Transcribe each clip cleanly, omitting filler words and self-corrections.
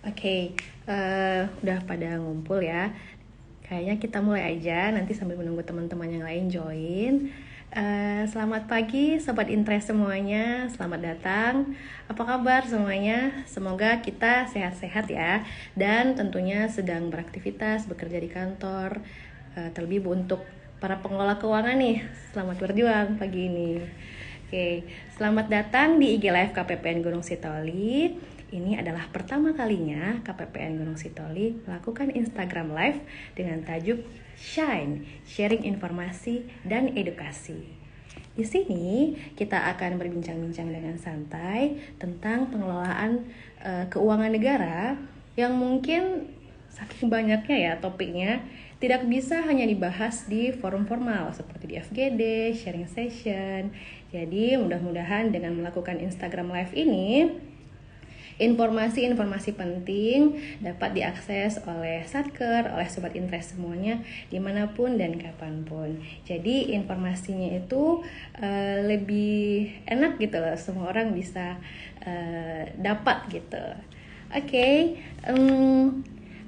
Oke, udah pada ngumpul ya. Kayaknya kita mulai aja, nanti sambil menunggu teman-teman yang lain join. Selamat pagi Sobat Interest semuanya, selamat datang. Apa kabar semuanya? Semoga kita sehat-sehat ya. Dan tentunya sedang beraktivitas, bekerja di kantor. Terlebih untuk para pengelola keuangan nih, selamat berjuang pagi ini. Oke, selamat datang di IG Live KPPN Gunung Sitoli. Ini adalah pertama kalinya KPPN Gunung Sitoli melakukan Instagram Live dengan tajuk Shine, sharing informasi dan edukasi. Di sini kita akan berbincang-bincang dengan santai tentang pengelolaan keuangan negara yang mungkin saking banyaknya ya topiknya tidak bisa hanya dibahas di forum formal seperti di FGD, sharing session. Jadi mudah-mudahan dengan melakukan Instagram Live ini informasi-informasi penting dapat diakses oleh Satker, oleh Sobat Interest semuanya, dimanapun dan kapanpun. Jadi informasinya itu lebih enak gitu loh, semua orang bisa dapat gitu. Oke,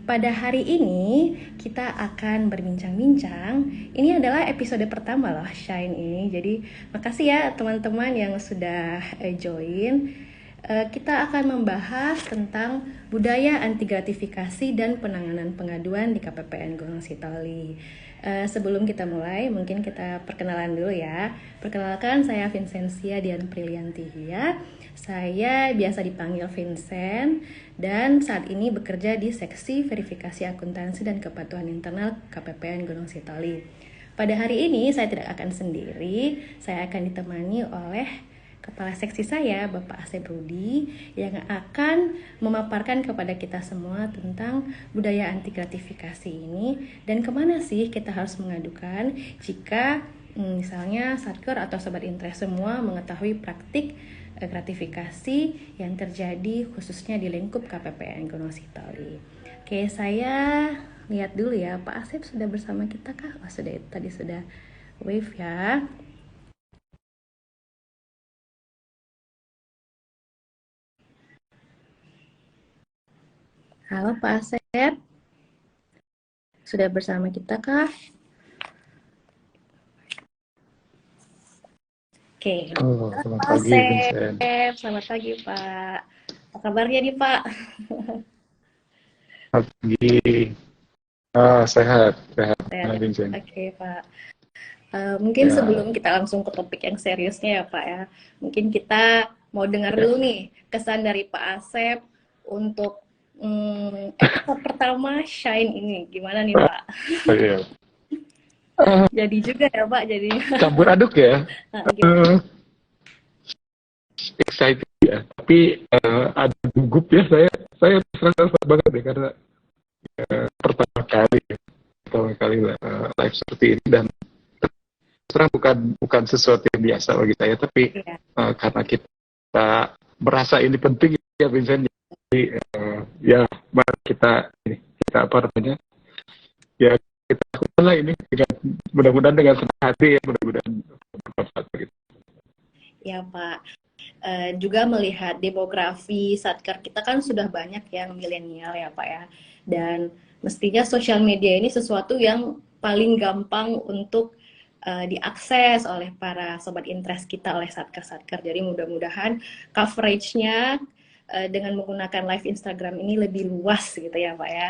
pada hari ini kita akan berbincang-bincang. Ini adalah episode pertama loh Shine ini. Jadi makasih ya teman-teman yang sudah join. Kita akan membahas tentang budaya anti gratifikasi dan penanganan pengaduan di KPPN Gunung Sitoli. Sebelum kita mulai, mungkin kita perkenalan dulu ya. Perkenalkan, saya Vincentia Dian Priliantihia. Saya biasa dipanggil Vincent dan saat ini bekerja di Seksi Verifikasi Akuntansi dan Kepatuhan Internal KPPN Gunung Sitoli. Pada hari ini saya tidak akan sendiri, saya akan ditemani oleh Kepala Seksi saya, Bapak Asep Rudi, yang akan memaparkan kepada kita semua tentang budaya anti gratifikasi ini dan kemana sih kita harus mengadukan jika misalnya Satker atau Sobat Interest semua mengetahui praktik gratifikasi yang terjadi khususnya di lingkup KPPN Gunung Sitoli. Oke, saya lihat dulu ya, Pak Asep sudah bersama kita kah? Oh, sudah, tadi sudah wave ya. Halo Pak Asep, sudah bersama kita kah? Oke, Oh, selamat Pak pagi, Asep, Vincent. selamat pagi Pak. Apa kabarnya nih Pak? Selamat pagi. Sehat, sehat, Sehat ya? Vincent. Oke Pak. Mungkin Ya, sebelum kita langsung ke topik yang seriusnya ya Pak ya, mungkin kita mau dengar ya. dulu nih kesan dari Pak Asep untuk episode pertama Shine ini. Gimana nih Pak? Oh, iya. Ah, Jadi juga ya Pak jadinya. campur aduk ya. Nah, gimana? Eh, Excited ya. Tapi ada gugup ya. Saya serasa banget deh karena pertama kali, live seperti ini dan terang bukan sesuatu yang biasa bagi saya. Tapi Iya, karena kita merasa ini penting ya, Vincent. Jadi ya, mari kita apa namanya? Ya kita lakukan lah ini dengan mudah-mudahan dengan senang hati ya, mudah-mudahan bermanfaat gitu. ya Pak. Juga melihat demografi Satker kita kan sudah banyak yang milenial ya Pak ya. Dan mestinya sosial media ini sesuatu yang paling gampang untuk diakses oleh para sobat interest kita, oleh Satker-Satker. Jadi mudah-mudahan coveragenya dengan menggunakan live Instagram ini lebih luas gitu ya Pak ya.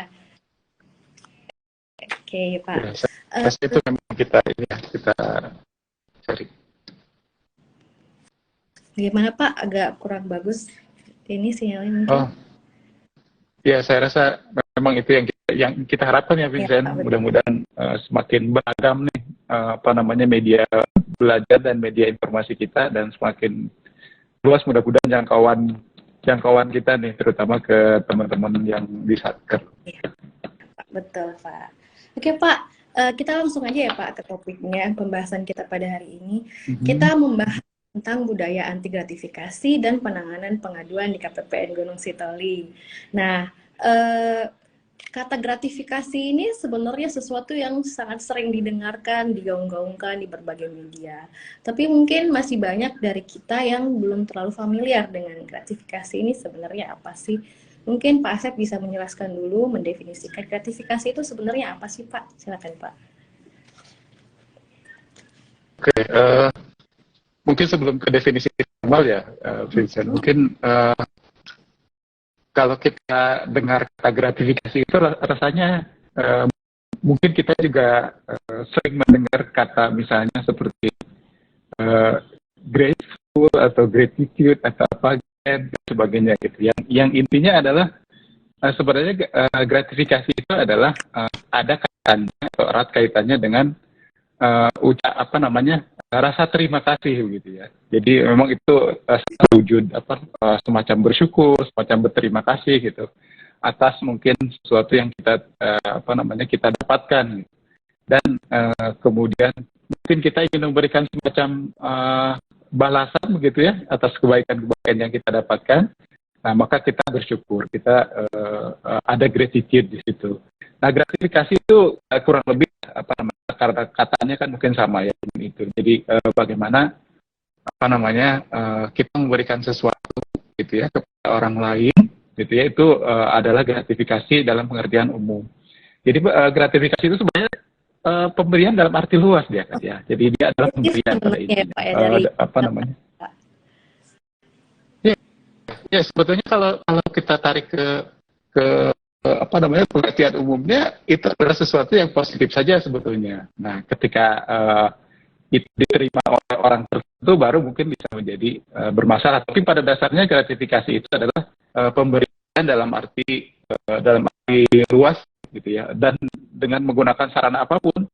Oke Pak. Ya, saya rasa itu memang kita ini ya, kita cari. Gimana Pak? Agak kurang bagus ini sinyalnya mungkin. Oh, ya saya rasa memang itu yang kita harapkan ya, Ya Vincent. Pak, betul. Mudah-mudahan semakin beragam nih apa namanya media belajar dan media informasi kita dan semakin luas, mudah-mudahan jangkauan kita nih, terutama ke teman-teman yang di Satker. Ya, Pak, betul Pak. Oke Pak, kita langsung aja ya Pak ke topiknya pembahasan kita pada hari ini. Mhm. Kita membahas tentang budaya anti gratifikasi dan penanganan pengaduan di KPPN Gunung Sitoli. Nah, kata gratifikasi ini sebenarnya sesuatu yang sangat sering didengarkan, digaung-gaungkan di berbagai media. Tapi mungkin masih banyak dari kita yang belum terlalu familiar dengan gratifikasi ini sebenarnya apa sih. Mungkin Pak Asep bisa menjelaskan dulu, mendefinisikan gratifikasi itu sebenarnya apa sih Pak? Silakan Pak. Oke, mungkin sebelum ke definisi formal ya, Vincent, mungkin kalau kita dengar kata gratifikasi itu rasanya mungkin kita juga sering mendengar kata misalnya seperti uh, grateful atau gratitude atau apa dan sebagainya gitu. Yang intinya adalah sebenarnya gratifikasi itu adalah ada kaitannya atau erat kaitannya dengan apa namanya rasa terima kasih begitu ya. Jadi memang itu wujud apa semacam bersyukur, semacam berterima kasih gitu atas mungkin sesuatu yang kita apa namanya kita dapatkan gitu. Dan kemudian mungkin kita ingin memberikan semacam balasan begitu ya atas kebaikan-kebaikan yang kita dapatkan. Nah, maka kita bersyukur, kita ada gratitude di situ. Nah, gratifikasi itu kurang lebih apa namanya karena katanya kan mungkin sama ya itu. Jadi bagaimana apa namanya kita memberikan sesuatu gitu ya kepada orang lain gitu ya itu adalah gratifikasi dalam pengertian umum. Jadi gratifikasi itu sebenarnya pemberian dalam arti luas dia kan ya. Jadi dia adalah pemberian pada Ya, intinya. Pak, ya, dari Apa namanya? Ya sebetulnya kalau kita tarik ke apa namanya pengertian umumnya itu adalah sesuatu yang positif saja sebetulnya. Nah ketika itu diterima oleh orang tertentu baru mungkin bisa menjadi bermasalah. Tapi pada dasarnya gratifikasi itu adalah pemberian dalam arti luas gitu ya. Dan dengan menggunakan sarana apapun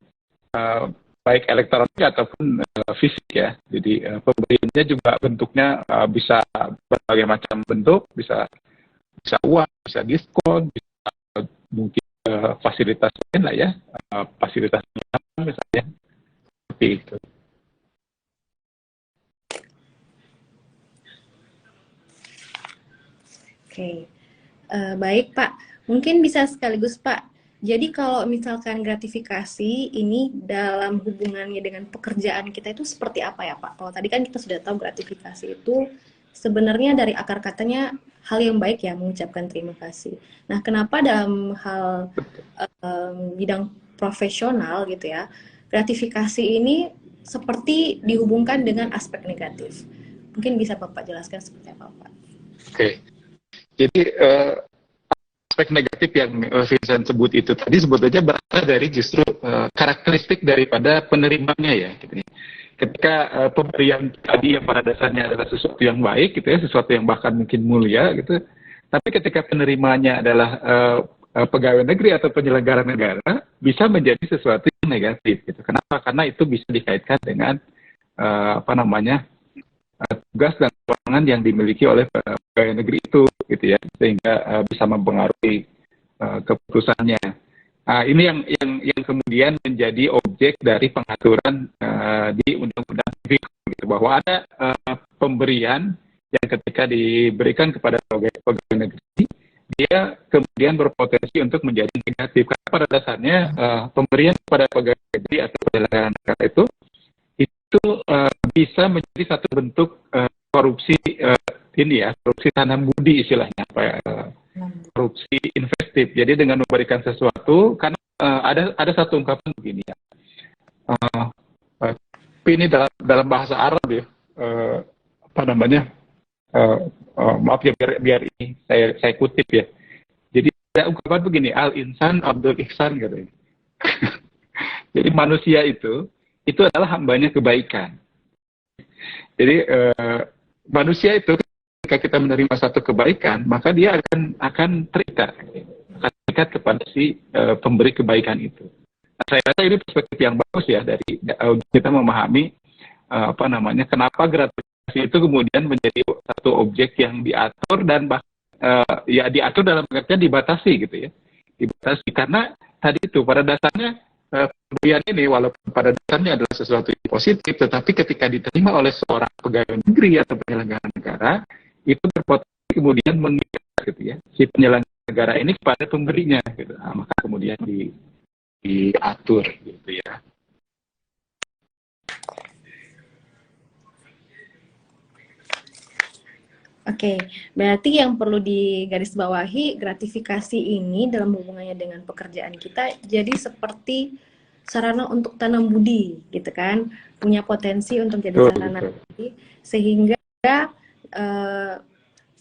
baik elektronik ataupun fisik ya. Jadi pemberiannya juga bentuknya bisa berbagai macam bentuk, bisa uang, bisa diskon, bisa mungkin fasilitas lain lah ya, fasilitas misalnya seperti itu. Oke, baik Pak. Mungkin bisa sekaligus Pak. Jadi kalau misalkan gratifikasi ini dalam hubungannya dengan pekerjaan kita itu seperti apa ya Pak? Kalau tadi kan kita sudah tahu gratifikasi itu sebenarnya dari akar katanya hal yang baik ya mengucapkan terima kasih. Nah, kenapa dalam hal bidang profesional gitu ya, gratifikasi ini seperti dihubungkan dengan aspek negatif? Mungkin bisa Bapak jelaskan seperti apa Pak? Oke, jadi aspek negatif yang Vincent sebut itu tadi sebetulnya berasal dari justru karakteristik daripada penerimanya ya. Gitu. Ketika pemberian tadi yang pada dasarnya adalah sesuatu yang baik gitu ya, sesuatu yang bahkan mungkin mulia gitu, tapi ketika penerimanya adalah pegawai negeri atau penyelenggara negara bisa menjadi sesuatu yang negatif gitu. Kenapa? Karena itu bisa dikaitkan dengan apa namanya tugas dan kewenangan yang dimiliki oleh pegawai negeri itu gitu ya sehingga bisa mempengaruhi keputusannya. Ini yang kemudian menjadi objek dari pengaturan di Undang-Undang Tipikor gitu, bahwa ada pemberian yang ketika diberikan kepada pegawai negeri dia kemudian berpotensi untuk menjadi negatif karena pada dasarnya pemberian kepada pegawai negeri atau penyelenggara negara itu bisa menjadi satu bentuk korupsi ini ya, korupsi tanam budi istilahnya, apa ya, korupsi investif. Jadi dengan memberikan sesuatu, karena ada satu ungkapan begini ya, tapi ini dalam bahasa Arab ya, apa namanya, maaf ya biar ini saya kutip ya. Jadi ada ungkapan begini, al insan abdul ihsan gitu. Jadi manusia itu adalah hambanya kebaikan. Jadi manusia itu ketika kita menerima satu kebaikan, maka dia akan terikat kepada si pemberi kebaikan itu. Nah, saya rasa ini perspektif yang bagus ya dari kita memahami apa namanya kenapa gratifikasi itu kemudian menjadi satu objek yang diatur dan ya diatur dalam pengertian dibatasi gitu ya, dibatasi karena tadi itu pada dasarnya pemberian ini walaupun pada dasarnya adalah sesuatu yang positif, tetapi ketika diterima oleh seorang pegawai negeri atau penyelenggara negara, itu berpotensi kemudian mengikat gitu ya, si penyelenggara negara ini kepada pemberinya gitu. Nah, maka kemudian diatur gitu ya. Oke, berarti yang perlu digarisbawahi, gratifikasi ini dalam hubungannya dengan pekerjaan kita jadi seperti sarana untuk tanam budi, gitu kan? Punya potensi untuk jadi Betul, sarana betul. budi, sehingga eh,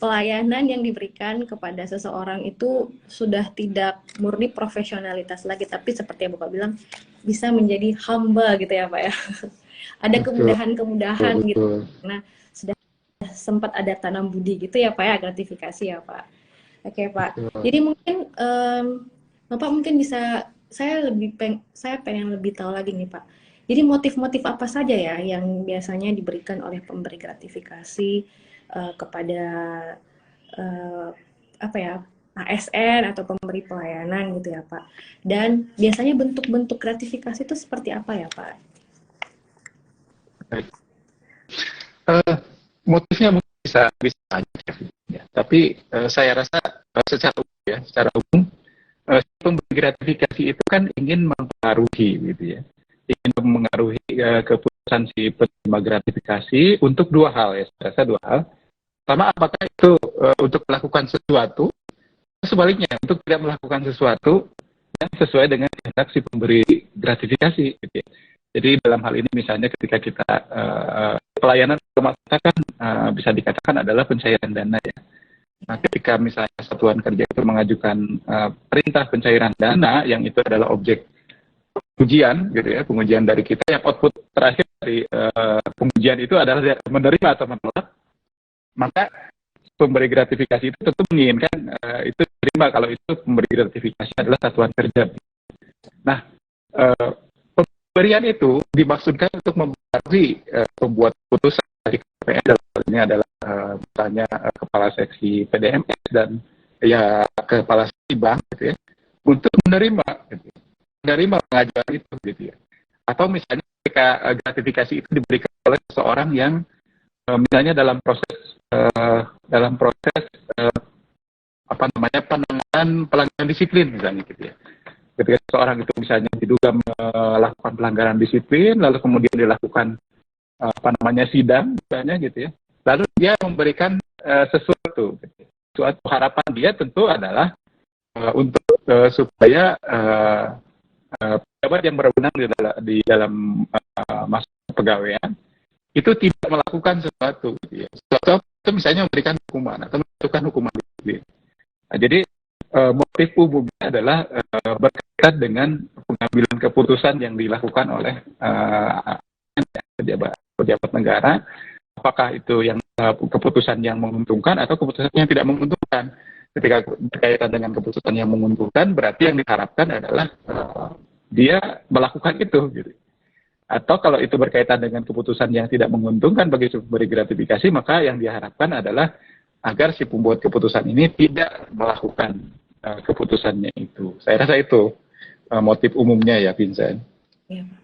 pelayanan yang diberikan kepada seseorang itu sudah tidak murni profesionalitas lagi, tapi seperti yang Bapak bilang, bisa menjadi hamba gitu ya Pak ya. Ada Betul, betul, kemudahan-kemudahan gitu. betul. Nah, sudah sempat ada tanam budi gitu ya Pak ya, gratifikasi ya Pak. Oke Pak. Betul. Jadi mungkin Bapak mungkin bisa, saya pengen lebih tahu lagi nih Pak. Jadi motif-motif apa saja ya yang biasanya diberikan oleh pemberi gratifikasi kepada eh, apa ya, ASN atau pemberi pelayanan gitu ya Pak. Dan biasanya bentuk-bentuk gratifikasi itu seperti apa ya Pak? Baik. Eh, Motifnya mungkin bisa bisa banyak ya. Tapi saya rasa secara umum ya, secara umum pemberi gratifikasi itu kan ingin mempengaruhi gitu ya. Ingin mempengaruhi keputusan si penerima gratifikasi untuk dua hal ya. Saya rasa dua hal. Pertama, apakah itu untuk melakukan sesuatu, sebaliknya untuk tidak melakukan sesuatu yang sesuai dengan kehendak si pemberi gratifikasi gitu ya. Jadi dalam hal ini misalnya ketika kita pelayanan masyarakat kan bisa dikatakan adalah pencairan dana ya. Nah, ketika misalnya satuan kerja itu mengajukan perintah pencairan dana yang itu adalah objek pengujian gitu ya, pengujian dari kita yang output terakhir dari pengujian itu adalah menerima atau menolak, maka pemberi gratifikasi itu tentu menginginkan itu diterima kalau itu pemberi gratifikasi adalah satuan kerja. Nah, pemberian itu dimaksudkan untuk mempengaruhi pembuat putusan dari KPN, dalam hal ini adalah misalnya kepala seksi PDMS dan ya kepala seksi bank gitu ya, untuk menerima gitu, menerima pengajuan itu gitu ya. Atau misalnya ketika gratifikasi itu diberikan oleh seseorang yang misalnya dalam proses apa namanya penanganan pelanggaran disiplin misalnya gitu ya. Ketika seseorang itu misalnya diduga melakukan pelanggaran disiplin, lalu kemudian dilakukan apa namanya sidang misalnya gitu ya, lalu dia memberikan sesuatu, gitu. Suatu harapan dia tentu adalah untuk supaya pejabat yang berwenang di dalam masa pegawaian itu tidak melakukan sesuatu, gitu ya. Sesuatu itu misalnya memberikan hukuman atau menentukan hukuman disiplin. Nah, jadi motif umumnya adalah berkaitan dengan pengambilan keputusan yang dilakukan oleh pejabat pejabat negara, apakah itu yang keputusan yang menguntungkan atau keputusan yang tidak menguntungkan. Ketika berkaitan dengan keputusan yang menguntungkan, berarti yang diharapkan adalah dia melakukan itu, gitu. Atau kalau itu berkaitan dengan keputusan yang tidak menguntungkan bagi pemberi gratifikasi, maka yang diharapkan adalah agar si pembuat keputusan ini tidak melakukan keputusannya itu. Saya rasa itu motif umumnya ya, Vincent. Ya, Pak.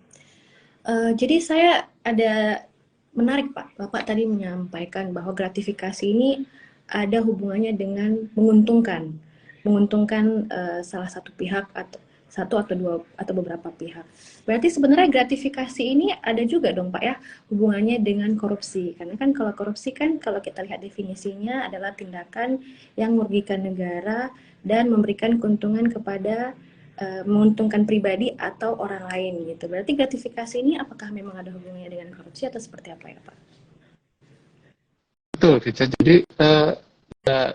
Jadi saya ada menarik Pak, Bapak tadi menyampaikan bahwa gratifikasi ini ada hubungannya dengan menguntungkan salah satu pihak atau satu atau dua atau beberapa pihak. Berarti sebenarnya gratifikasi ini ada juga dong Pak ya hubungannya dengan korupsi. Karena kan kalau korupsi kan kalau kita lihat definisinya adalah tindakan yang merugikan negara dan memberikan keuntungan kepada menguntungkan pribadi atau orang lain gitu. Berarti gratifikasi ini apakah memang ada hubungannya dengan korupsi atau seperti apa ya Pak? Betul, Vincent. Jadi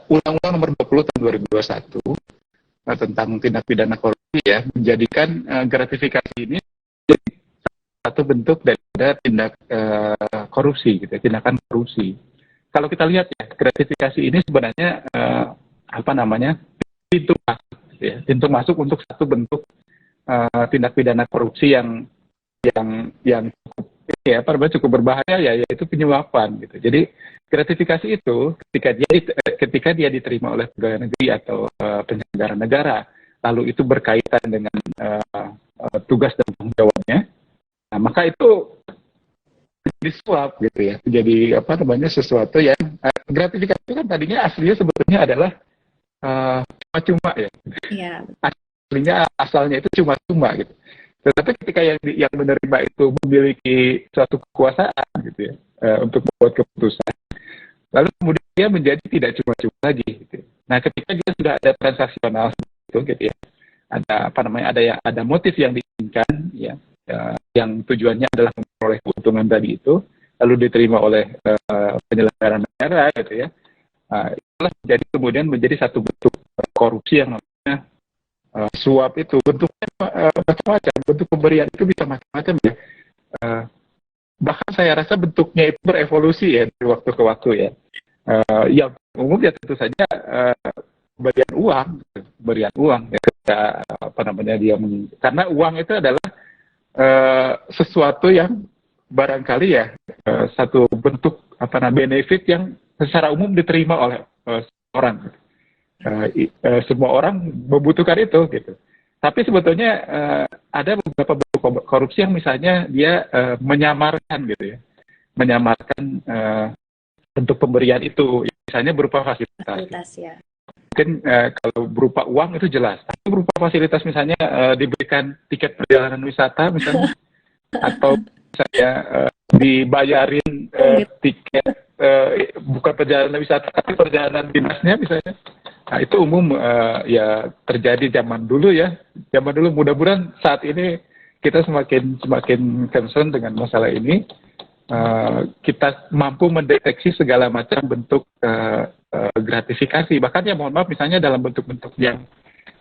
Undang-Undang Nomor 20 Tahun 2021 tentang tindak pidana korupsi ya menjadikan gratifikasi ini satu bentuk daripada tindak korupsi, gitu, tindakan korupsi. Kalau kita lihat ya, gratifikasi ini sebenarnya apa namanya pintu masuk, gitu ya, pintu masuk untuk satu bentuk tindak pidana korupsi yang cukup ya, cukup berbahaya ya, yaitu penyuapan gitu. Jadi gratifikasi itu ketika dia diterima oleh pegawai negeri atau penyelenggara negara, lalu itu berkaitan dengan tugas dan tanggung jawabnya, nah, maka itu disuap gitu ya, jadi apa namanya sesuatu yang gratifikasi itu kan tadinya aslinya sebetulnya adalah cuma-cuma ya, Iya, aslinya asalnya itu cuma-cuma gitu. Tetapi ketika yang menerima itu memiliki suatu kekuasaan gitu ya, untuk membuat keputusan, lalu kemudian dia menjadi tidak cuma-cuma lagi gitu. Nah, ketika dia sudah ada transaksional itu gitu ya, ada apa namanya, ada motif yang diinginkan ya, yang tujuannya adalah memperoleh keuntungan tadi itu, lalu diterima oleh penyelenggara negara gitu ya. Itulah jadi kemudian menjadi satu bentuk korupsi yang namanya suap. Itu bentuknya macam-macam, bentuk pemberian itu bisa macam-macam ya. Bahkan saya rasa bentuknya itu berevolusi ya dari waktu ke waktu ya. Yang umum ya tentu saja berian uang ya, ketika apa namanya dia karena uang itu adalah sesuatu yang barangkali ya satu bentuk apa namanya benefit yang secara umum diterima oleh orang. Semua orang membutuhkan itu gitu. Tapi sebetulnya ada beberapa bentuk korupsi yang misalnya dia menyamarkan gitu ya, menyamarkan bentuk pemberian itu, misalnya berupa fasilitas ya. Mungkin kalau berupa uang itu jelas, tapi berupa fasilitas misalnya diberikan tiket perjalanan wisata misalnya, atau misalnya dibayarin tiket bukan perjalanan wisata tapi perjalanan dinasnya misalnya. Nah, itu umum ya terjadi zaman dulu ya. Zaman dulu, mudah-mudahan saat ini kita semakin concern dengan masalah ini. Kita mampu mendeteksi segala macam bentuk gratifikasi. Bahkan ya mohon maaf misalnya dalam bentuk-bentuk yang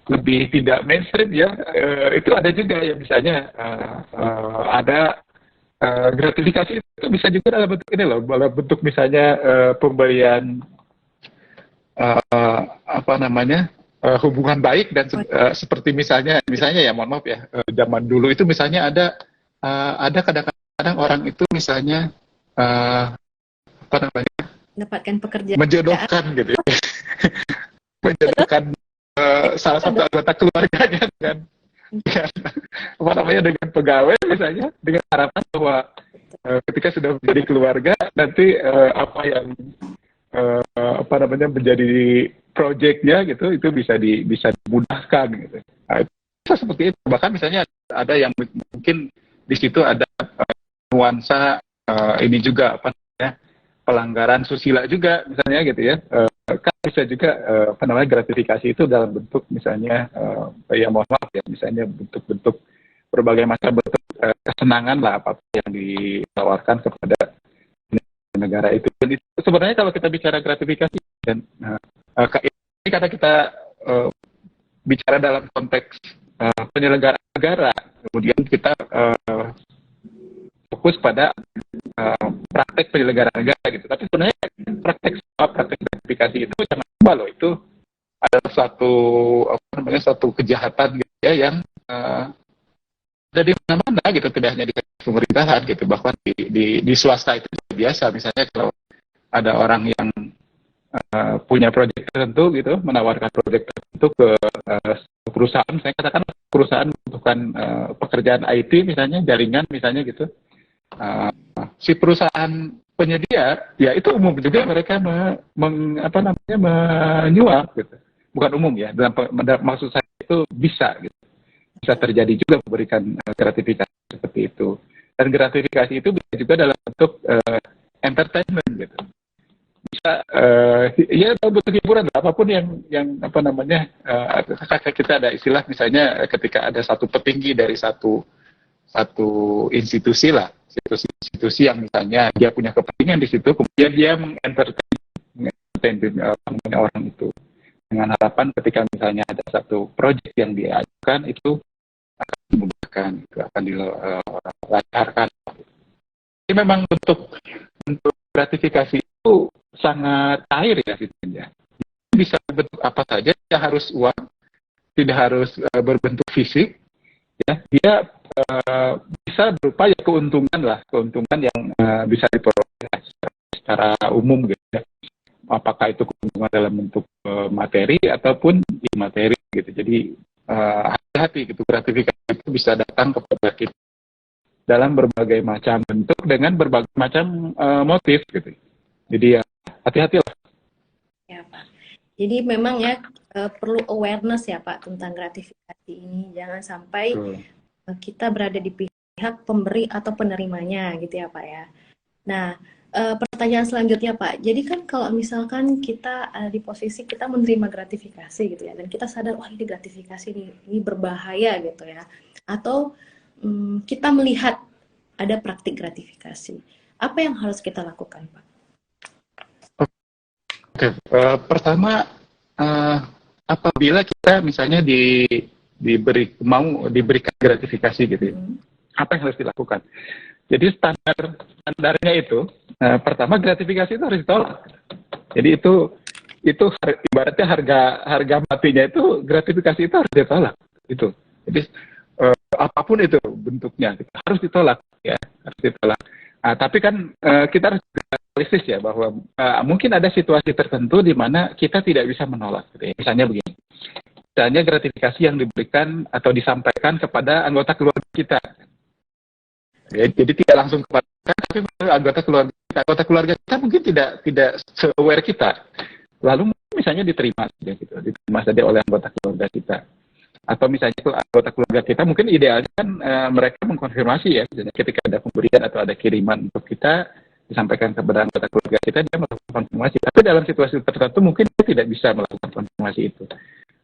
lebih tidak mainstream ya, itu ada juga ya, misalnya ada gratifikasi itu bisa juga dalam bentuk ini loh, dalam bentuk misalnya pemberian apa namanya hubungan baik dan seperti misalnya ya mohon maaf ya, zaman dulu itu misalnya ada kadang-kadang orang itu misalnya apa namanya mendapatkan pekerjaan, menjodohkan gitu ya. Menjodohkan salah satu anggota keluarganya dengan apa namanya, dengan pegawai misalnya, dengan harapan bahwa ketika sudah menjadi keluarga nanti apa yang apa namanya menjadi proyeknya gitu itu bisa dimudahkan gitu. Nah, itu bisa seperti itu. Bahkan misalnya ada yang mungkin di situ ada nuansa ini juga apa namanya pelanggaran susila juga misalnya gitu ya. Kan bisa juga apa namanya gratifikasi itu dalam bentuk misalnya ya mohon maaf ya, misalnya bentuk-bentuk berbagai macam bentuk kesenangan lah apa yang ditawarkan kepada negara itu. Dan itu sebenarnya kalau kita bicara gratifikasi dan ini karena kita bicara dalam konteks penyelenggara negara, kemudian kita fokus pada praktek penyelenggara negara gitu. Tapi sebenarnya praktek gratifikasi itu jangan lupa loh, itu adalah satu kejahatan gitu ya, yang ada di mana-mana gitu, tidak hanya di pemerintahan gitu, bahkan di swasta itu biasa. Misalnya kalau ada orang yang punya proyek tertentu gitu, menawarkan proyek tertentu ke perusahaan, saya katakan perusahaan membutuhkan pekerjaan IT misalnya, jaringan misalnya gitu, si perusahaan penyedia ya itu umum juga mereka menyuap gitu. Bukan umum ya, maksud saya itu bisa gitu, bisa terjadi juga memberikan gratifikasi seperti itu. Dan gratifikasi itu bisa juga dalam bentuk entertainment gitu. Bisa ya dalam bentuk hiburan, apapun yang apa namanya kita ada istilah misalnya ketika ada satu petinggi dari satu institusi lah, institusi yang misalnya dia punya kepentingan di situ, kemudian dia mengentertain orang itu dengan harapan ketika misalnya ada satu proyek yang dia ajukan itu akan dimudahkan, itu akan dilancarkan. Ini memang bentuk gratifikasi itu sangat cair ya sebenarnya. Bisa bentuk apa saja, tidak harus uang, tidak harus berbentuk fisik, ya. Dia bisa berupa ya keuntungan yang bisa diperoleh secara umum gitu ya. Apakah itu keuntungan dalam bentuk materi ataupun imateri gitu. Jadi hati-hati gitu, gratifikasi itu bisa datang kepada kita dalam berbagai macam bentuk dengan berbagai macam motif gitu. Jadi ya hati-hatilah. Ya Pak. Jadi memang ya perlu awareness ya Pak tentang gratifikasi ini. Jangan sampai kita berada di pihak pemberi atau penerimanya gitu ya Pak ya. Nah, Pertanyaan selanjutnya Pak, jadi kan kalau misalkan kita di posisi kita menerima gratifikasi gitu ya, dan kita sadar wah ini gratifikasi ini berbahaya gitu ya, atau kita melihat ada praktik gratifikasi, apa yang harus kita lakukan Pak? Oke, pertama, eh, apabila kita misalnya diberikan gratifikasi gitu ya, apa yang harus dilakukan? Jadi standarnya itu, pertama gratifikasi itu harus ditolak. Jadi itu ibaratnya harga matinya itu gratifikasi itu harus ditolak. Itu. Jadi apapun itu bentuknya gitu, harus ditolak ya, harus ditolak. Tapi kan kita harus realistis ya bahwa mungkin ada situasi tertentu di mana kita tidak bisa menolak. Gitu ya. Misalnya begini, misalnya gratifikasi yang diberikan atau disampaikan kepada anggota keluarga kita. Ya, jadi tidak langsung kepada kita, tapi anggota keluarga kita mungkin tidak se-aware kita. Lalu misalnya diterima saja gitu, diterima saja oleh anggota keluarga kita. Atau misalnya anggota keluarga kita mungkin idealnya kan mereka mengkonfirmasi ya, misalnya ketika ada pemberian atau ada kiriman untuk kita disampaikan kepada anggota keluarga kita, dia melakukan konfirmasi. Tapi dalam situasi tertentu mungkin dia tidak bisa melakukan konfirmasi itu.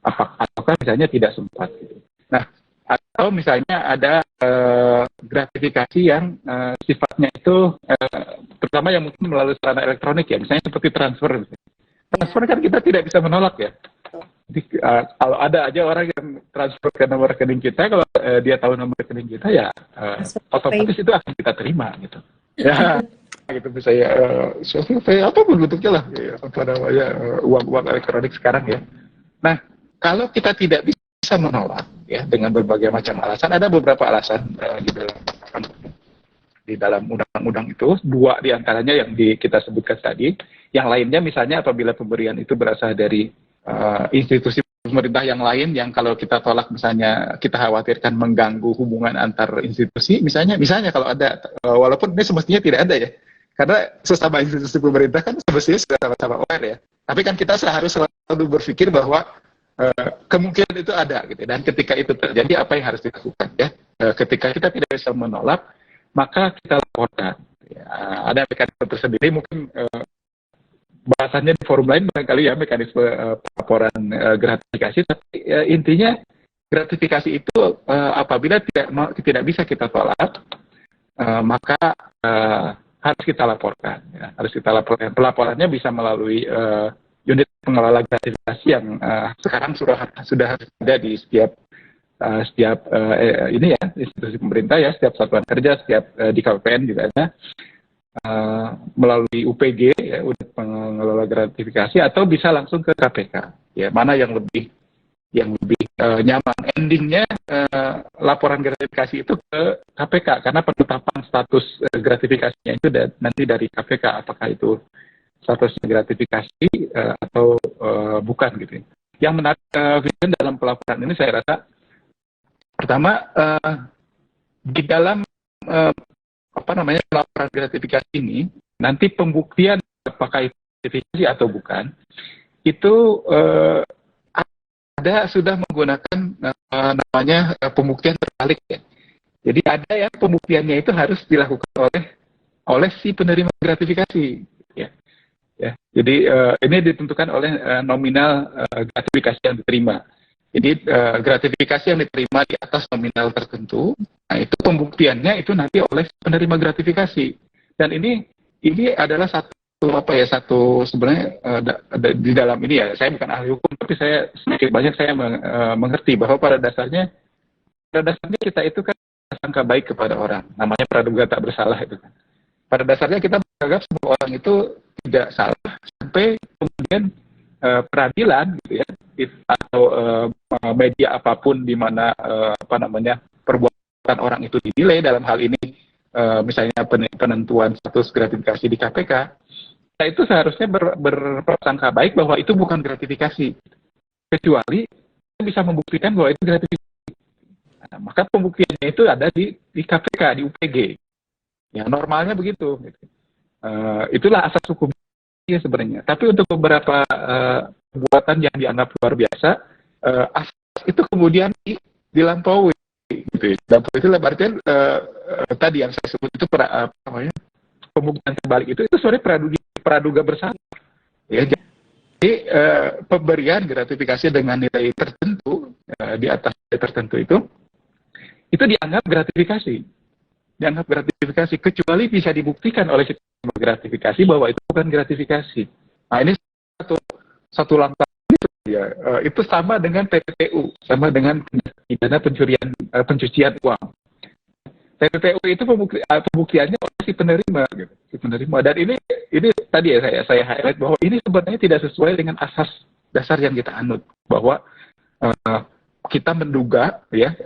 Ataukah misalnya tidak sempat gitu. Nah, atau misalnya ada gratifikasi yang sifatnya itu terutama yang mungkin melalui sarana elektronik ya, misalnya seperti transfer. Transfer kan kita tidak bisa menolak ya. Jadi, kalau ada aja orang yang transfer ke nomor rekening kita, kalau dia tahu nomor rekening kita ya otomatis itu akan kita terima gitu. Ya, gitu misalnya apapun bentuknya lah, ya, apa namanya uang elektronik sekarang ya. Nah, kalau kita tidak bisa menolak ya dengan berbagai macam alasan, ada beberapa alasan di dalam undang-undang itu, dua diantaranya yang kita sebutkan tadi, yang lainnya misalnya apabila pemberian itu berasal dari institusi pemerintah yang lain yang kalau kita tolak misalnya kita khawatirkan mengganggu hubungan antar institusi, misalnya kalau ada, walaupun ini semestinya tidak ada ya, karena sesama institusi pemerintah kan semestinya sudah sama-sama aware ya, tapi kan kita harus selalu berpikir bahwa kemungkinan itu ada gitu, dan ketika itu terjadi apa yang harus dilakukan ya, ketika kita tidak bisa menolak maka kita laporkan ya, ada mekanisme tersendiri mungkin bahasannya di forum lain barangkali ya, mekanisme pelaporan gratifikasi, tapi intinya gratifikasi itu apabila tidak bisa kita tolak maka harus kita laporkan ya. Harus kita laporkan. Pelaporannya bisa melalui unit pengelola gratifikasi yang sekarang sudah ada di setiap ini ya, institusi pemerintah ya, setiap satuan kerja, setiap di KPN juga ada. Melalui UPG ya, unit pengelola gratifikasi, atau bisa langsung ke KPK ya, mana yang lebih nyaman. Endingnya laporan gratifikasi itu ke KPK karena penetapan status gratifikasinya itu nanti dari KPK, apakah itu status gratifikasi atau bukan gitu. Yang menarik dalam pelaporan ini saya rasa pertama di dalam laporan gratifikasi ini nanti pembuktian apakah itu gratifikasi atau bukan itu ada sudah menggunakan namanya pembuktian terbalik ya. Jadi ada yang pembuktiannya itu harus dilakukan oleh si penerima gratifikasi ya. Ya. Jadi ini ditentukan oleh nominal gratifikasi yang diterima. Jadi gratifikasi yang diterima di atas nominal tertentu, nah itu pembuktiannya itu nanti oleh penerima gratifikasi. Dan ini adalah satu sebenarnya di dalam ini ya, saya bukan ahli hukum, tapi saya sedikit banyak saya mengerti bahwa pada dasarnya kita itu kan sangka baik kepada orang, namanya praduga tak bersalah itu kan. Pada dasarnya kita menganggap semua orang itu tidak salah sampai kemudian peradilan gitu ya, atau media apapun di mana perbuatan orang itu dinilai, dalam hal ini misalnya penentuan status gratifikasi di KPK, kita itu seharusnya berprasangka baik bahwa itu bukan gratifikasi, kecuali bisa membuktikan bahwa itu gratifikasi. Nah, maka pembuktiannya itu ada di KPK, di UPG. Ya normalnya begitu. Itulah asas hukum ya sebenarnya. Tapi untuk beberapa perbuatan yang dianggap luar biasa, asas itu kemudian dilampaui. Gitu. Itu artinya tadi yang saya sebut itu pembuktian terbalik itu sebenarnya praduga bersalah. Ya, jadi pemberian gratifikasi dengan nilai tertentu di atas nilai tertentu itu dianggap gratifikasi. Dianggap gratifikasi kecuali bisa dibuktikan oleh sistem gratifikasi bahwa itu bukan gratifikasi. Nah, ini satu langkah ya, itu sama dengan TPPU, sama dengan pidana pencucian uang. TPPU itu pembuktiannya oleh si penerima, gitu, si penerima. Dan ini tadi ya saya highlight bahwa ini sebenarnya tidak sesuai dengan asas dasar yang kita anut, bahwa kita menduga ya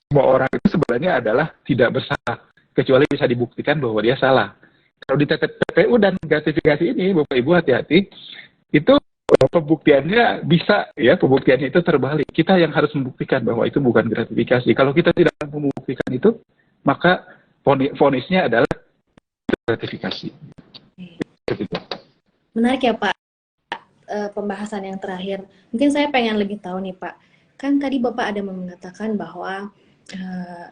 semua orang itu sebenarnya adalah tidak bersalah kecuali bisa dibuktikan bahwa dia salah. Kalau di TPPU dan gratifikasi ini, Bapak Ibu hati-hati, itu pembuktiannya bisa ya, pembuktiannya itu terbalik. Kita yang harus membuktikan bahwa itu bukan gratifikasi. Kalau kita tidak membuktikan itu, maka vonisnya adalah gratifikasi. Menarik ya Pak, pembahasan yang terakhir. Mungkin saya pengen lebih tahu nih Pak. Kan tadi Bapak ada mengatakan bahwa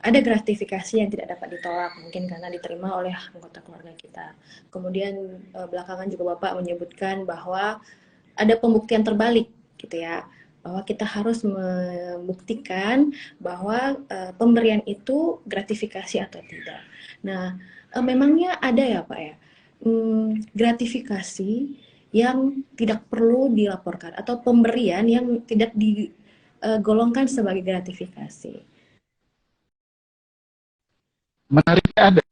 ada gratifikasi yang tidak dapat ditolak, mungkin karena diterima oleh anggota keluarga kita. Kemudian belakangan juga Bapak menyebutkan bahwa ada pembuktian terbalik, gitu ya, bahwa kita harus membuktikan bahwa pemberian itu gratifikasi atau tidak. Nah, memangnya ada ya Pak ya, gratifikasi yang tidak perlu dilaporkan atau pemberian yang tidak digolongkan sebagai gratifikasi? Menariknya ada.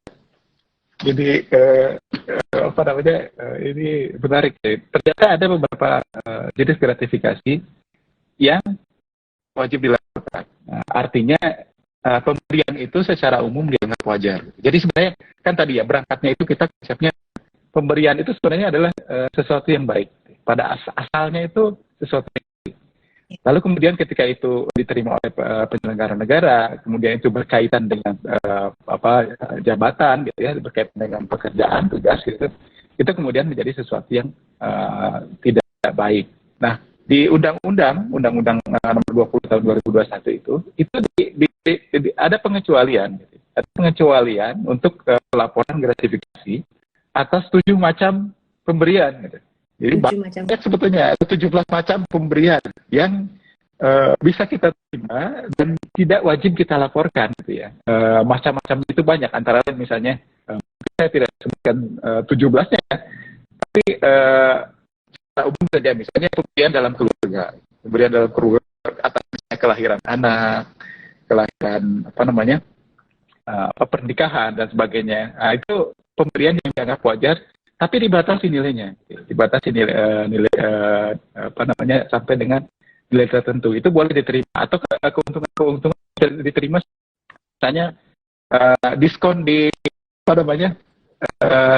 Jadi apa namanya, ini menarik. Ternyata ada beberapa jenis gratifikasi yang wajib dilakukan. Artinya pemberian itu secara umum dianggap wajar. Jadi sebenarnya kan tadi ya, berangkatnya itu kita konsepnya pemberian itu sebenarnya adalah sesuatu yang baik. Pada asalnya itu sesuatu yang baik. Lalu kemudian ketika itu diterima oleh penyelenggara negara, kemudian itu berkaitan dengan jabatan, gitu ya, berkaitan dengan pekerjaan, tugas, gitu, itu kemudian menjadi sesuatu yang tidak baik. Nah, di Undang-Undang Nomor 20 Tahun 2021 itu ada pengecualian, gitu. Ada pengecualian untuk laporan gratifikasi atas 7 macam pemberian, gitu. Jadi banyak sebetulnya 17 macam pemberian yang bisa kita terima dan tidak wajib kita laporkan, gitu ya. Macam-macam itu banyak, antara lain misalnya saya tidak sebutkan 17-nya, tapi secara umum saja, misalnya pemberian dalam keluarga atas misalnya kelahiran anak, kelahiran pernikahan dan sebagainya. Nah, itu pemberian yang dianggap wajar, tapi dibatasi nilainya, nilai sampai dengan nilai tertentu itu boleh diterima, atau keuntungan diterima, misalnya diskon di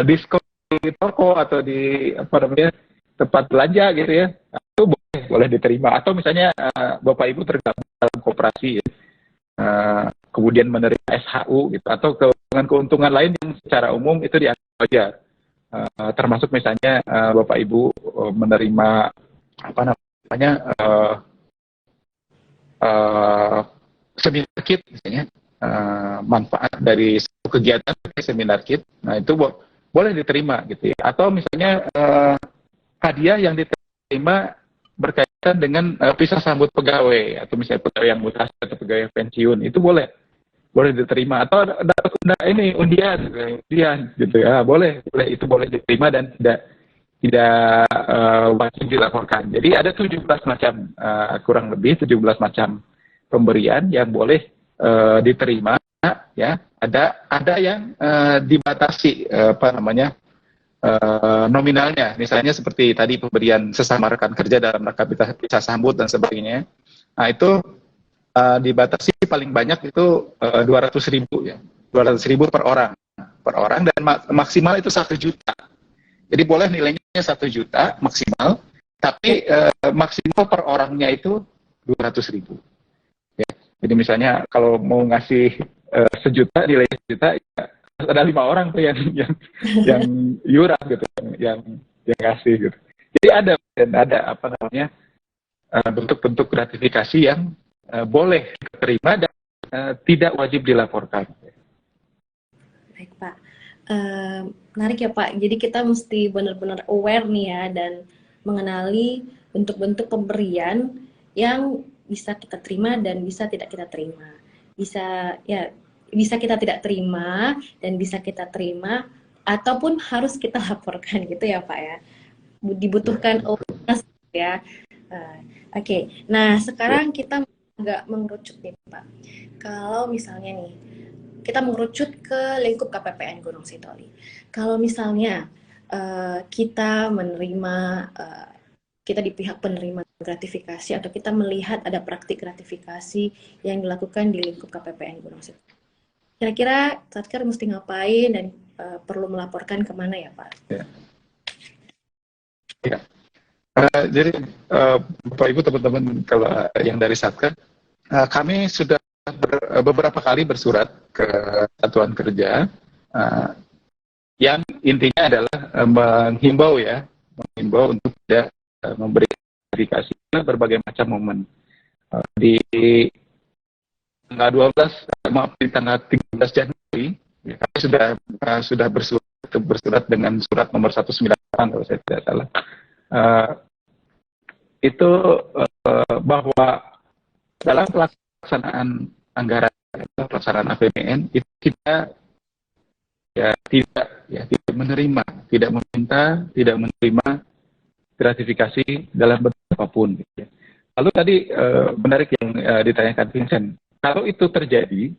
diskon di toko atau di tempat belanja, gitu ya, itu boleh diterima. Atau misalnya Bapak Ibu tergabung dalam koperasi, ya, kemudian menerima SHU, gitu, atau keuntungan lain yang secara umum itu dianggap wajar. Termasuk misalnya Bapak Ibu menerima seminar kit, misalnya manfaat dari kegiatan seminar kit, nah itu boleh diterima, gitu ya. Atau misalnya hadiah yang diterima berkaitan dengan pisah sambut pegawai, atau misalnya pegawai yang mutasi atau pegawai yang pensiun, itu boleh diterima. Atau dapat undian gitu ya, boleh itu boleh diterima dan tidak wajib dilaporkan. Jadi ada 17 macam, kurang lebih 17 macam pemberian yang boleh diterima, ya. Ada yang dibatasi nominalnya, misalnya seperti tadi pemberian sesama rekan kerja dalam rangka pisah sambut dan sebagainya. Nah, itu dibatasi paling banyak itu 200.000 ya, 200.000 per orang, dan maksimal itu 1 juta. Jadi boleh nilainya 1 juta maksimal, tapi maksimal per orangnya itu 200.000. Ya. Jadi misalnya kalau mau ngasih 1 juta, nilainya 1 juta, ya, ada 5 orang tuh yang iuran, gitu, yang ngasih, gitu. Jadi ada bentuk-bentuk gratifikasi yang boleh diterima dan tidak wajib dilaporkan. Baik Pak, Menarik ya Pak. Jadi kita mesti benar-benar aware nih ya dan mengenali bentuk-bentuk pemberian yang bisa kita terima dan bisa tidak kita terima. Bisa ya bisa kita tidak terima dan bisa kita terima ataupun harus kita laporkan gitu ya Pak ya. Dibutuhkan awareness ya. Oke. Nah, sekarang kita agak mengerucut nih Pak. Kalau misalnya nih kita mengerucut ke lingkup KPPN Gunung Sitoli. Kalau misalnya kita menerima, kita di pihak penerima gratifikasi atau kita melihat ada praktik gratifikasi yang dilakukan di lingkup KPPN Gunung Sitoli. Kira-kira Satker mesti ngapain dan perlu melaporkan kemana ya Pak? Ya. Ya. Jadi Bapak Ibu teman-teman kalau yang dari Satker, kami sudah beberapa kali bersurat ke Satuan Kerja yang intinya adalah menghimbau untuk tidak memberi klarifikasi berbagai macam momen. Di tanggal 13 Januari ya, kami sudah bersurat dengan surat nomor 198 kalau saya tidak salah. Itu bahwa dalam pelaksanaan anggaran pelaksanaan APBN itu kita tidak meminta, tidak menerima gratifikasi dalam bentuk apapun. Gitu ya. Lalu tadi menarik yang ditanyakan Vincent, kalau itu terjadi,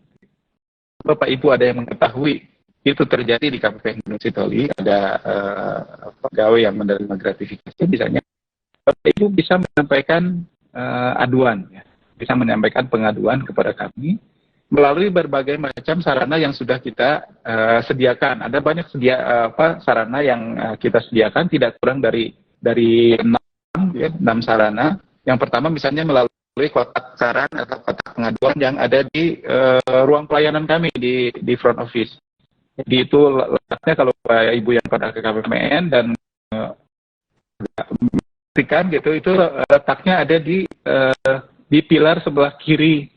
Bapak Ibu ada yang mengetahui itu terjadi di KPPN Gunung Sitoli, ada pegawai yang menerima gratifikasi, misalnya Bapak Ibu bisa menyampaikan aduan, ya. Bisa menyampaikan pengaduan kepada kami melalui berbagai macam sarana yang sudah kita sediakan. Ada banyak sarana yang kita sediakan, tidak kurang dari 6 sarana. Yang pertama misalnya melalui kotak saran atau kotak pengaduan yang ada di ruang pelayanan kami di front office. Jadi itu letaknya kalau Ibu yang pada ke KPPN dan gitu, itu letaknya ada di pilar sebelah kiri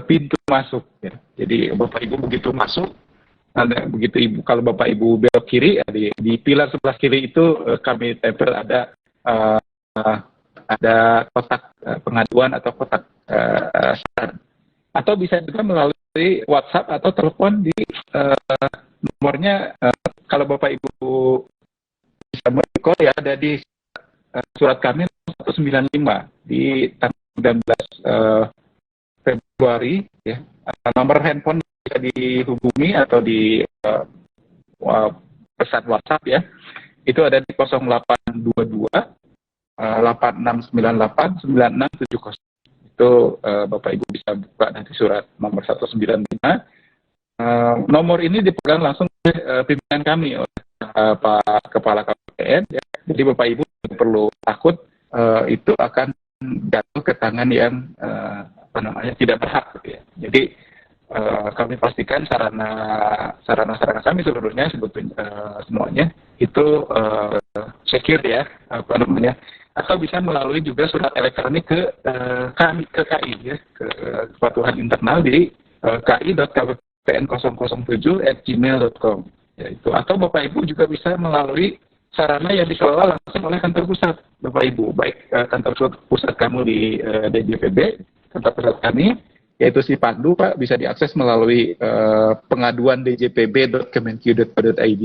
pintu masuk. Ya. Jadi Bapak Ibu begitu masuk, kalau Bapak Ibu belok kiri, ya, di pilar sebelah kiri itu kami tempel ada kotak pengaduan atau kotak saran. Atau bisa juga melalui WhatsApp atau telepon di nomornya, kalau Bapak Ibu bisa mencall ya, ada di surat kami 195 di tanggal 19 Februari ya. Nomor handphone bisa dihubungi atau di pesan WhatsApp ya. Itu ada di 0822 8698 9670. Itu Bapak Ibu bisa buka nanti surat nomor 195. Nomor ini dipegang langsung oleh pimpinan kami, oleh Pak Kepala KPPN ya. Jadi Bapak Ibu perlu takut itu akan jatuh ke tangan yang tidak berhak gitu ya. Jadi kami pastikan sarana kami seluruhnya sebetulnya semuanya itu secure ya, atau bisa melalui juga surat elektronik ke KI ya, ke kepatuhan internal di ki.kppn007@gmail.com ya, itu. Atau Bapak Ibu juga bisa melalui sarana yang dikelola langsung oleh kantor pusat Bapak Ibu, baik kantor pusat kamu di DJPB, kantor pusat kami yaitu si Pandu Pak, bisa diakses melalui pengaduan djpb.kemenq.go.id.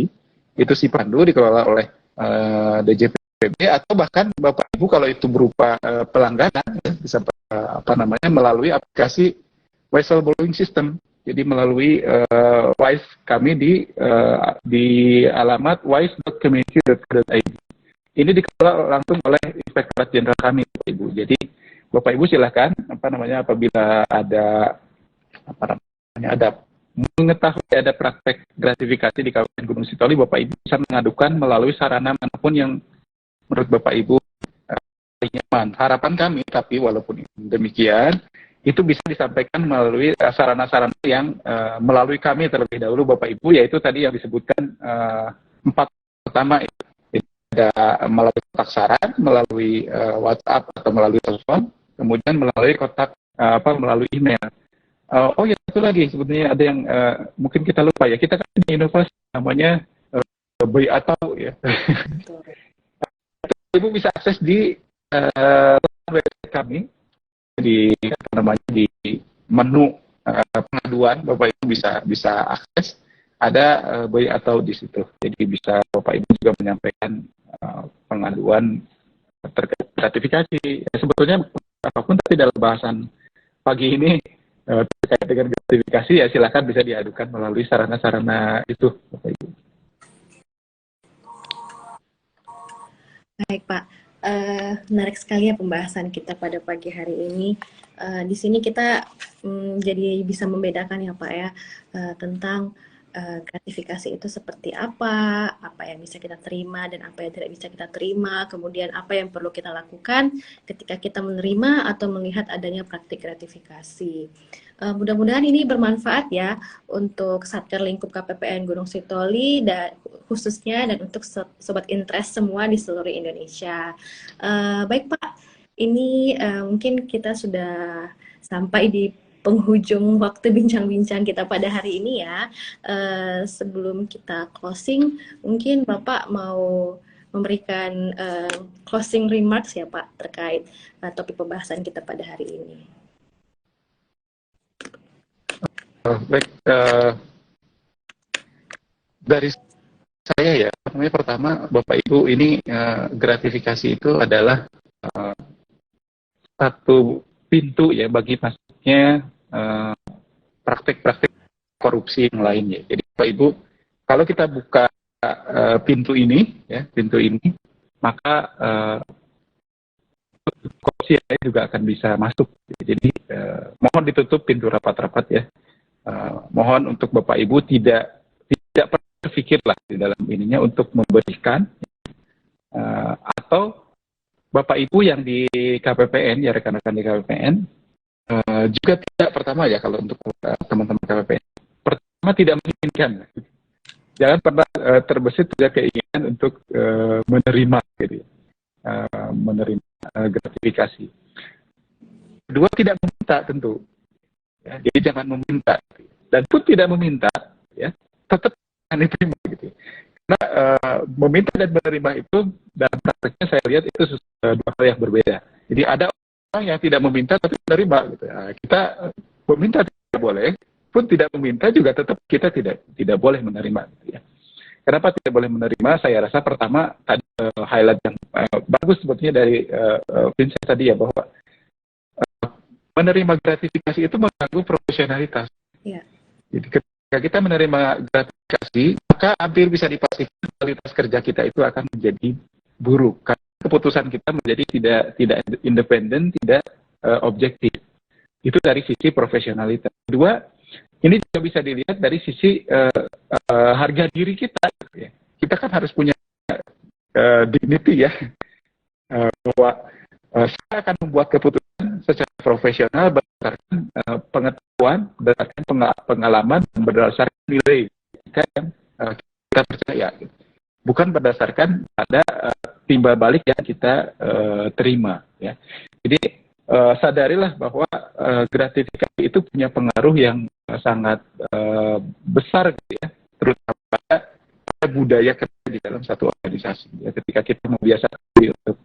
Itu si Pandu dikelola oleh DJPB, atau bahkan Bapak Ibu kalau itu berupa pelanggaran ya, bisa melalui aplikasi whistleblowing system. Jadi melalui WISE kami di alamat wise.kemenq.go.id. Ini dikelola langsung oleh Inspektorat Jenderal kami, Bapak Ibu. Jadi Bapak Ibu silakan apabila ada mengetahui ada praktek gratifikasi di Kabupaten Gunung Sitoli, Bapak Ibu bisa mengadukan melalui sarana manapun yang menurut Bapak Ibu nyaman. Harapan kami, tapi walaupun demikian, itu bisa disampaikan melalui sarana-sarana yang melalui kami terlebih dahulu Bapak Ibu, yaitu tadi yang disebutkan 4 pertama itu ada melalui kotak saran, melalui WhatsApp atau melalui telepon, kemudian melalui melalui email. Oh ya, satu lagi sebetulnya ada yang mungkin kita lupa ya. Kita kan punya inovasi namanya BI atau ya. Betul. Ibu bisa akses di website kami di apa namanya di menu pengaduan. Bapak Ibu bisa bisa akses, ada BI atau di situ. Jadi bisa Bapak Ibu juga menyampaikan pengaduan terkait gratifikasi. Ya, sebetulnya apapun tapi dalam bahasan pagi ini terkait dengan gratifikasi ya silakan bisa diadukan melalui sarana-sarana itu, Bapak Ibu. Baik Pak, menarik sekali ya pembahasan kita pada pagi hari ini. Di sini kita jadi bisa membedakan ya Pak ya, tentang gratifikasi itu seperti apa yang bisa kita terima dan apa yang tidak bisa kita terima, kemudian apa yang perlu kita lakukan ketika kita menerima atau melihat adanya praktik gratifikasi. Mudah-mudahan ini bermanfaat ya untuk Satker Lingkup KPPN Gunung Sitoli dan khususnya dan untuk sobat interest semua di seluruh Indonesia. Baik Pak, ini mungkin kita sudah sampai di penghujung waktu bincang-bincang kita pada hari ini ya. Sebelum kita closing, mungkin Bapak mau memberikan closing remarks ya Pak terkait topik pembahasan kita pada hari ini. Baik, dari saya ya, pertama Bapak Ibu ini gratifikasi itu adalah satu pintu ya bagi masuknya praktek-praktek korupsi yang lainnya. Jadi Bapak Ibu, kalau kita buka pintu ini, maka korupsi lain juga akan bisa masuk. Jadi mohon ditutup pintu rapat-rapat ya. Mohon untuk Bapak Ibu tidak berpikirlah di dalam ininya untuk memberikan atau Bapak Ibu yang di KPPN ya, rekan-rekan di KPPN juga tidak, pertama ya, kalau untuk teman-teman KPPN, pertama tidak menginginkan, jangan pernah terbesit pada keinginan untuk menerima gitu, menerima gratifikasi. Kedua, tidak meminta tentu ya, jadi jangan meminta, dan pun tidak meminta ya tetap akan diterima gitu. Karena meminta dan menerima itu dalam prakteknya saya lihat itu dua hal yang berbeda. Jadi ada orang yang tidak meminta tapi menerima gitu. Nah, kita meminta tidak boleh, pun tidak meminta juga tetap kita tidak boleh menerima gitu ya. Kenapa tidak boleh menerima? Saya rasa pertama tadi highlight yang bagus sebetulnya dari Vincent tadi ya, bahwa menerima gratifikasi itu mengganggu profesionalitas. Ya. Jadi ketika kita menerima gratifikasi, maka hampir bisa dipastikan kualitas kerja kita itu akan menjadi buruk. Karena keputusan kita menjadi tidak independen, tidak objektif. Itu dari sisi profesionalitas. Kedua, ini juga bisa dilihat dari sisi harga diri kita. Ya. Kita kan harus punya dignity ya, bahwa saya akan membuat keputusan secara profesional berdasarkan pengetahuan, berdasarkan pengalaman, dan berdasarkan nilai yang kita percaya, bukan berdasarkan pada timbal balik yang kita terima. Ya. Jadi sadarilah bahwa gratifikasi itu punya pengaruh yang sangat besar, gitu ya, terutama pada budaya kerja di dalam satu organisasi. Ya, ketika kita membiasakan diri untuk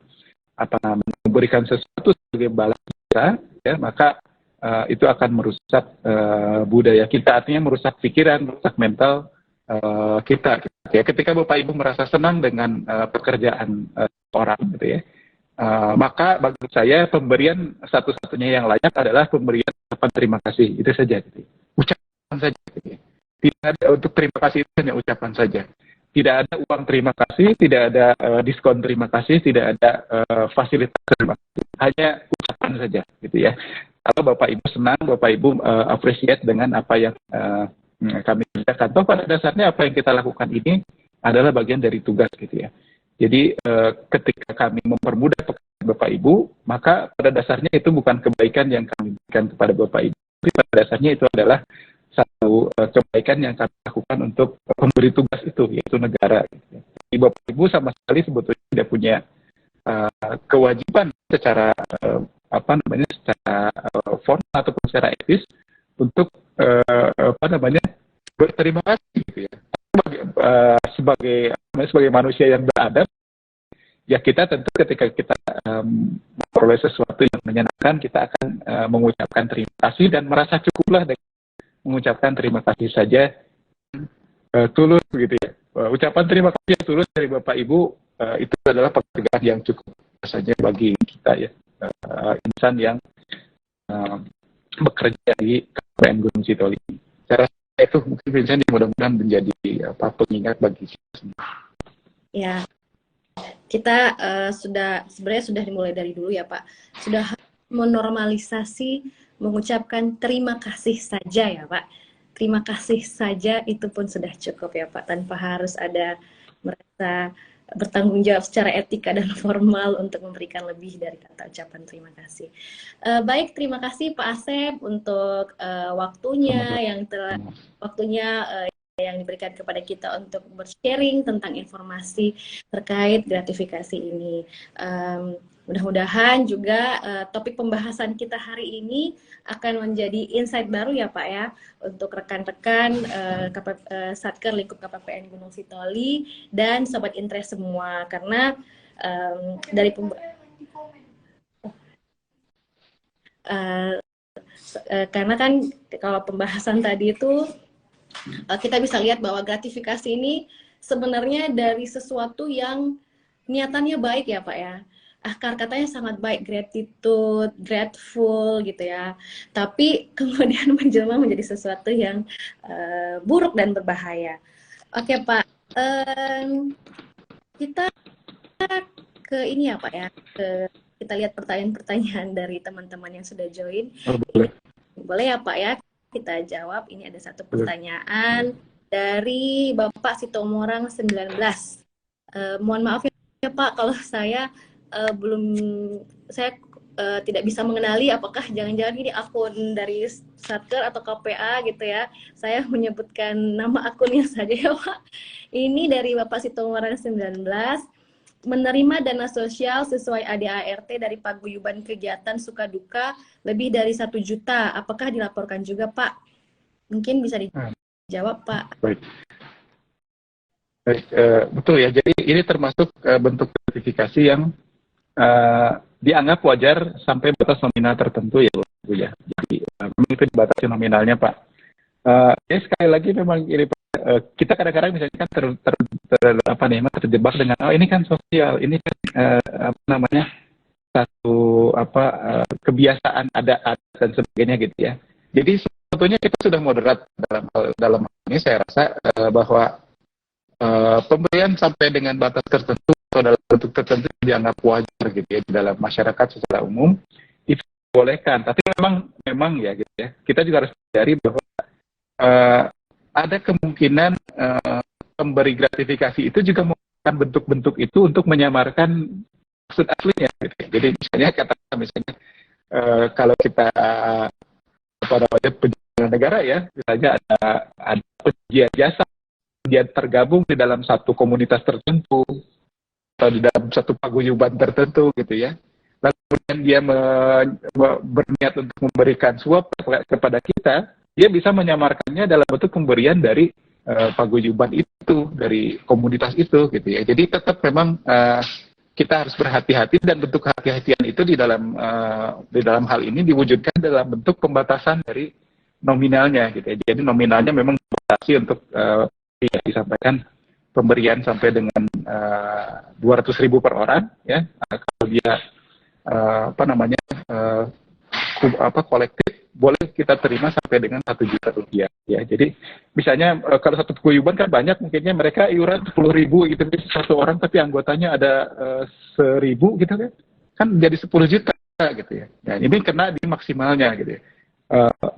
memberikan sesuatu sebagai balas kita, ya, maka itu akan merusak budaya kita, artinya merusak pikiran, merusak mental kita. Ya, ketika Bapak Ibu merasa senang dengan pekerjaan orang, gitu ya, maka bagi saya pemberian satu-satunya yang layak adalah pemberian ucapan terima kasih, itu saja. Gitu. Ucapan saja. Gitu ya. Tidak ada, untuk terima kasih itu hanya ucapan saja. Tidak ada uang terima kasih, tidak ada diskon terima kasih, tidak ada fasilitas terima kasih, hanya ucapan saja, gitu ya. Kalau Bapak Ibu senang, Bapak Ibu appreciate dengan apa yang kami kerjakan. Toh pada dasarnya apa yang kita lakukan ini adalah bagian dari tugas, gitu ya. Jadi ketika kami mempermudah pekerjaan Bapak Ibu, maka pada dasarnya itu bukan kebaikan yang kami berikan kepada Bapak Ibu, tapi pada dasarnya itu adalah satu kebaikan yang kami lakukan untuk memberi tugas itu, yaitu negara. Jadi Bapak Ibu sama sekali sebetulnya tidak punya kewajiban secara secara formal ataupun secara etis untuk apa namanya, berterima kasih gitu ya. Sebagai manusia yang beradab, ya kita tentu ketika kita memperoleh sesuatu yang menyenangkan, kita akan mengucapkan terima kasih dan merasa cukuplah dengan mengucapkan terima kasih saja tulus begitu ya. Ucapan terima kasih yang tulus dari Bapak Ibu itu adalah penghargaan yang cukup saja bagi kita ya, insan yang bekerja di KPN Gunung Sitoli. Saya rasa itu mungkin Vincent yang mudah-mudahan menjadi pengingat bagi kita semua. Ya, kita sebenarnya sudah dimulai dari dulu ya Pak, sudah menormalisasi mengucapkan terima kasih saja ya Pak. Terima kasih saja itu pun sudah cukup ya Pak, tanpa harus ada merasa bertanggung jawab secara etika dan formal untuk memberikan lebih dari kata ucapan terima kasih. Baik, terima kasih Pak Asep untuk waktunya yang diberikan kepada kita untuk bersharing tentang informasi terkait gratifikasi ini. Mudah-mudahan juga topik pembahasan kita hari ini akan menjadi insight baru ya Pak ya, untuk rekan-rekan Satker lingkup KPPN Gunung Sitoli dan Sobat Interest semua, karena karena kan kalau pembahasan tadi itu kita bisa lihat bahwa gratifikasi ini sebenarnya dari sesuatu yang niatannya baik ya Pak ya. Akar katanya sangat baik, gratitude, grateful gitu ya. Tapi kemudian menjelma menjadi sesuatu yang buruk dan berbahaya. Oke Pak, kita ke ini ya Pak ya. Kita lihat pertanyaan-pertanyaan dari teman-teman yang sudah join. Boleh ya Pak ya, kita jawab. Ini ada satu pertanyaan dari Bapak Sitomorang 19. Mohon maaf ya Pak, kalau saya tidak bisa mengenali apakah jangan-jangan ini akun dari Satker atau KPA gitu ya. Saya menyebutkan nama akunnya saja ya Pak. Ini dari Bapak Sitomorang 19. Menerima dana sosial sesuai ADART dari paguyuban kegiatan suka duka lebih dari 1 juta. Apakah dilaporkan juga Pak? Mungkin bisa dijawab Pak. Baik. Betul ya, jadi ini termasuk bentuk gratifikasi yang dianggap wajar sampai batas nominal tertentu ya Bu ya. Jadi memang itu dibatasi nominalnya Pak. Ya sekali lagi memang ini kita kadang-kadang misalnya kan terjebak dengan ini kan sosial, ini kan satu kebiasaan ada dan sebagainya gitu ya. Jadi sebetulnya kita sudah moderat dalam hal ini. Saya rasa bahwa pemberian sampai dengan batas tertentu atau dalam bentuk tertentu dianggap wajar gitu ya di dalam masyarakat secara umum itu dibolehkan. Tapi memang ya gitu ya, kita juga harus sadari bahwa ada kemungkinan pemberi gratifikasi itu juga menggunakan bentuk-bentuk itu untuk menyamarkan maksud aslinya gitu ya. Jadi misalnya kalau kita pada penyelenggara negara ya, misalnya ada penyedia jasa, dia tergabung di dalam satu komunitas tertentu atau di dalam satu paguyuban tertentu gitu ya. Lalu kemudian dia berniat untuk memberikan suap kepada kita, dia bisa menyamarkannya dalam bentuk pemberian dari paguyuban itu, dari komunitas itu gitu ya. Jadi tetap memang kita harus berhati-hati, dan bentuk kehati-hatian itu di dalam hal ini diwujudkan dalam bentuk pembatasan dari nominalnya gitu ya. Jadi nominalnya memang dibatasi untuk disampaikan pemberian sampai dengan 200.000 per orang ya. Kalau dia kolektif boleh kita terima sampai dengan 1 juta rupiah ya. Jadi misalnya kalau satu paguyuban kan banyak, mungkinnya mereka iuran 10.000 gitu satu orang, tapi anggotanya ada 1.000 gitu kan jadi 10 juta gitu ya. Dan ini kena di maksimalnya gitu ya.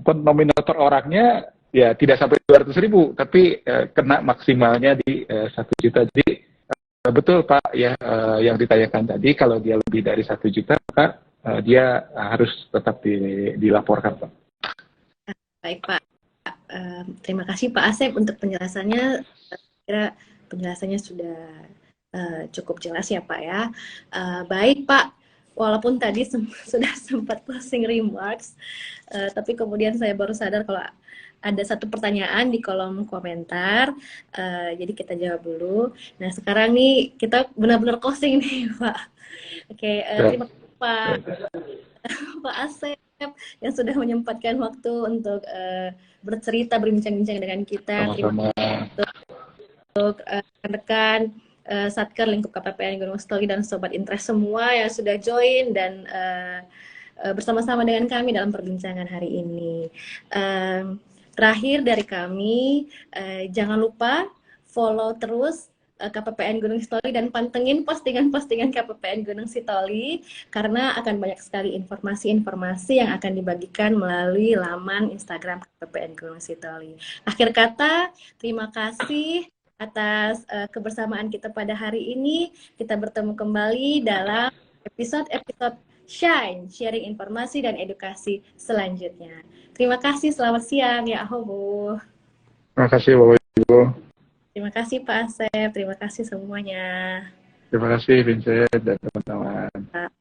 Nominal per orangnya ya tidak sampai 200.000, tapi kena maksimalnya di 1 juta. Jadi betul Pak ya, yang ditanyakan tadi, kalau dia lebih dari 1 juta maka dia harus tetap dilaporkan Pak. Baik Pak, terima kasih Pak Asep untuk penjelasannya. Kira penjelasannya sudah cukup jelas ya Pak ya. Baik Pak, walaupun tadi sudah sempat closing remarks, tapi kemudian saya baru sadar kalau ada satu pertanyaan di kolom komentar, jadi kita jawab dulu. Nah sekarang nih kita benar-benar closing nih Pak. Oke, Ya, terima kasih Pak, Pak Asep yang sudah menyempatkan waktu untuk bercerita, berbincang-bincang dengan kita. Terima sama-sama. untuk rekan-rekan Satker Lingkup KPPN Gunung Sitoli dan Sobat Interest semua yang sudah join dan bersama-sama dengan kami dalam perbincangan hari ini. Terakhir dari kami, jangan lupa follow terus KPPN Gunung Sitoli dan pantengin postingan-postingan KPPN Gunung Sitoli karena akan banyak sekali informasi-informasi yang akan dibagikan melalui laman Instagram KPPN Gunung Sitoli. Akhir kata, terima kasih atas kebersamaan kita pada hari ini. Kita bertemu kembali dalam episode-episode Shine, sharing informasi dan edukasi selanjutnya. Terima kasih, selamat siang ya Ahobo. Terima kasih Bapak Ibu. Terima kasih Pak Asep, terima kasih semuanya. Terima kasih Vincent dan teman-teman.